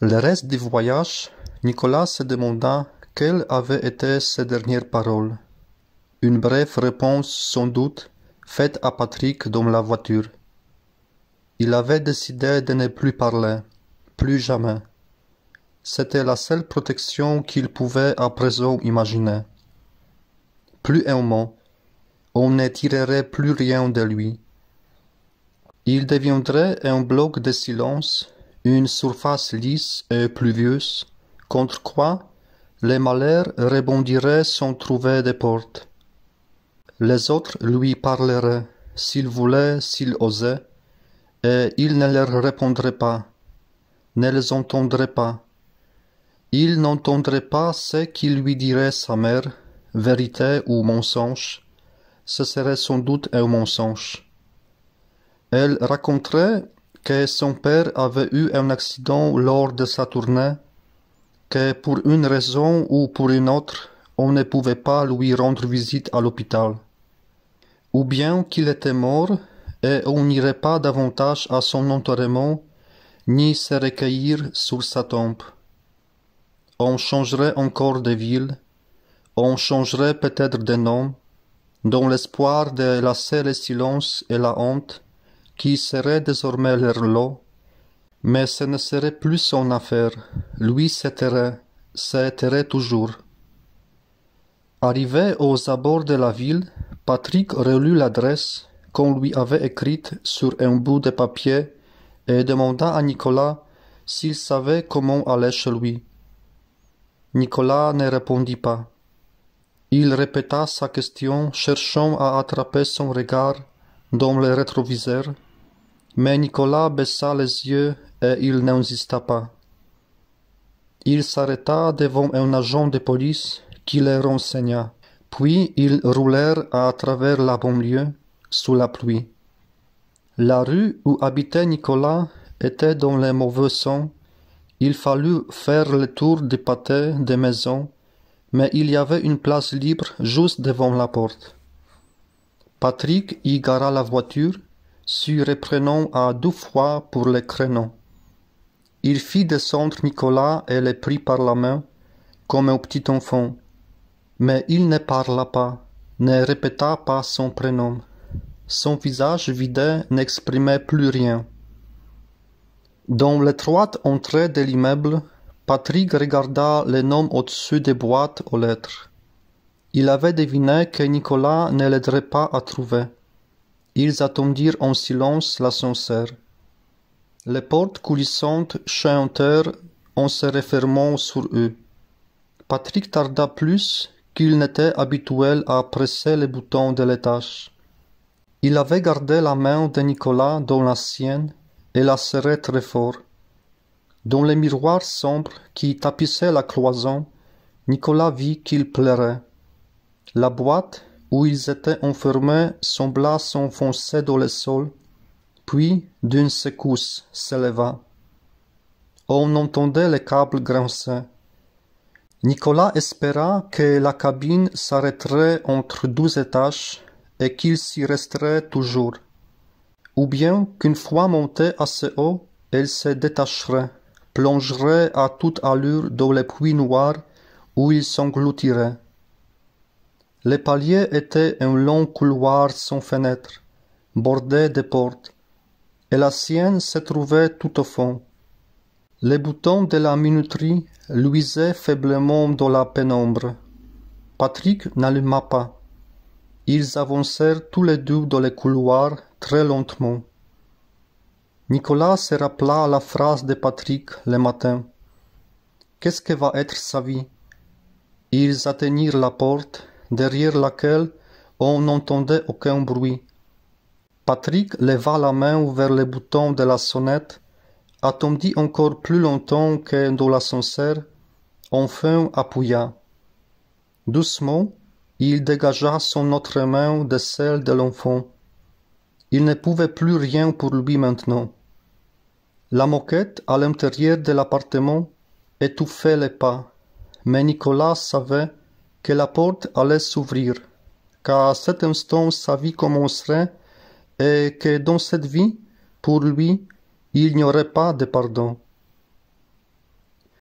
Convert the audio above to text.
Le reste du voyage, Nicolas se demanda quelles avaient été ses dernières paroles. Une brève réponse, sans doute, faite à Patrick dans la voiture. Il avait décidé de ne plus parler, plus jamais. C'était la seule protection qu'il pouvait à présent imaginer. Plus un mot, on ne tirerait plus rien de lui. Il deviendrait un bloc de silence, une surface lisse et pluvieuse, contre quoi les malheurs rebondiraient sans trouver de porte. Les autres lui parleraient, s'ils voulaient, s'ils osaient, et il ne leur répondrait pas, ne les entendrait pas. Il n'entendrait pas ce qu'il lui dirait sa mère, vérité ou mensonge. Ce serait sans doute un mensonge. Elle raconterait que son père avait eu un accident lors de sa tournée, que pour une raison ou pour une autre, on ne pouvait pas lui rendre visite à l'hôpital. Ou bien qu'il était mort et on n'irait pas davantage à son enterrement, ni se recueillir sur sa tombe. On changerait encore de ville, on changerait peut-être de nom, dans l'espoir de lasser le silence et la honte, qui serait désormais leur lot, mais ce ne serait plus son affaire, lui se tairait toujours. Arrivé aux abords de la ville, Patrick relut l'adresse qu'on lui avait écrite sur un bout de papier et demanda à Nicolas s'il savait comment aller chez lui. Nicolas ne répondit pas. Il répéta sa question, cherchant à attraper son regard dans le rétroviseur, mais Nicolas baissa les yeux et il n'insista pas. Il s'arrêta devant un agent de police qui les renseigna. Puis ils roulèrent à travers la banlieue, sous la pluie. La rue où habitait Nicolas était dans le mauvais sens. Il fallut faire le tour du pâté des maisons, mais il y avait une place libre juste devant la porte. Patrick y gara la voiture, se reprenant à 2 fois pour le créneau. Il fit descendre Nicolas et le prit par la main, comme un petit enfant. Mais il ne parla pas, ne répéta pas son prénom. Son visage vidé n'exprimait plus rien. Dans l'étroite entrée de l'immeuble, Patrick regarda les noms au-dessus des boîtes aux lettres. Il avait deviné que Nicolas ne l'aiderait pas à trouver. Ils attendirent en silence l'ascenseur. Les portes coulissantes chantèrent en se refermant sur eux. Patrick tarda plus qu'il n'était habituel à presser les boutons de l'étage. Il avait gardé la main de Nicolas dans la sienne et la serrait très fort. Dans le miroir sombre qui tapissait la cloison, Nicolas vit qu'il pleurait. La boîte où ils étaient enfermés sembla s'enfoncer dans le sol, puis, d'une secousse, s'éleva. On entendait les câbles grincer. Nicolas espéra que la cabine s'arrêterait entre 2 étages et qu'il s'y resterait toujours, ou bien qu'une fois montée assez haut, elle se détacherait, plongerait à toute allure dans le puits noir où il s'engloutirait. Les paliers étaient un long couloir sans fenêtre, bordé de portes, et la sienne se trouvait tout au fond. Les boutons de la minuterie luisaient faiblement dans la pénombre. Patrick n'alluma pas. Ils avancèrent tous les deux dans le couloir très lentement. Nicolas se rappela la phrase de Patrick le matin. Qu'est-ce que va être sa vie? Ils atteignirent la porte, derrière laquelle on n'entendait aucun bruit. Patrick leva la main vers le bouton de la sonnette, attendit encore plus longtemps que dans l'ascenseur, enfin appuya. Doucement, il dégagea son autre main de celle de l'enfant. Il ne pouvait plus rien pour lui maintenant. La moquette à l'intérieur de l'appartement étouffait les pas, mais Nicolas savait que la porte allait s'ouvrir, qu'à cet instant sa vie commencerait et que dans cette vie, pour lui, il n'y aurait pas de pardon.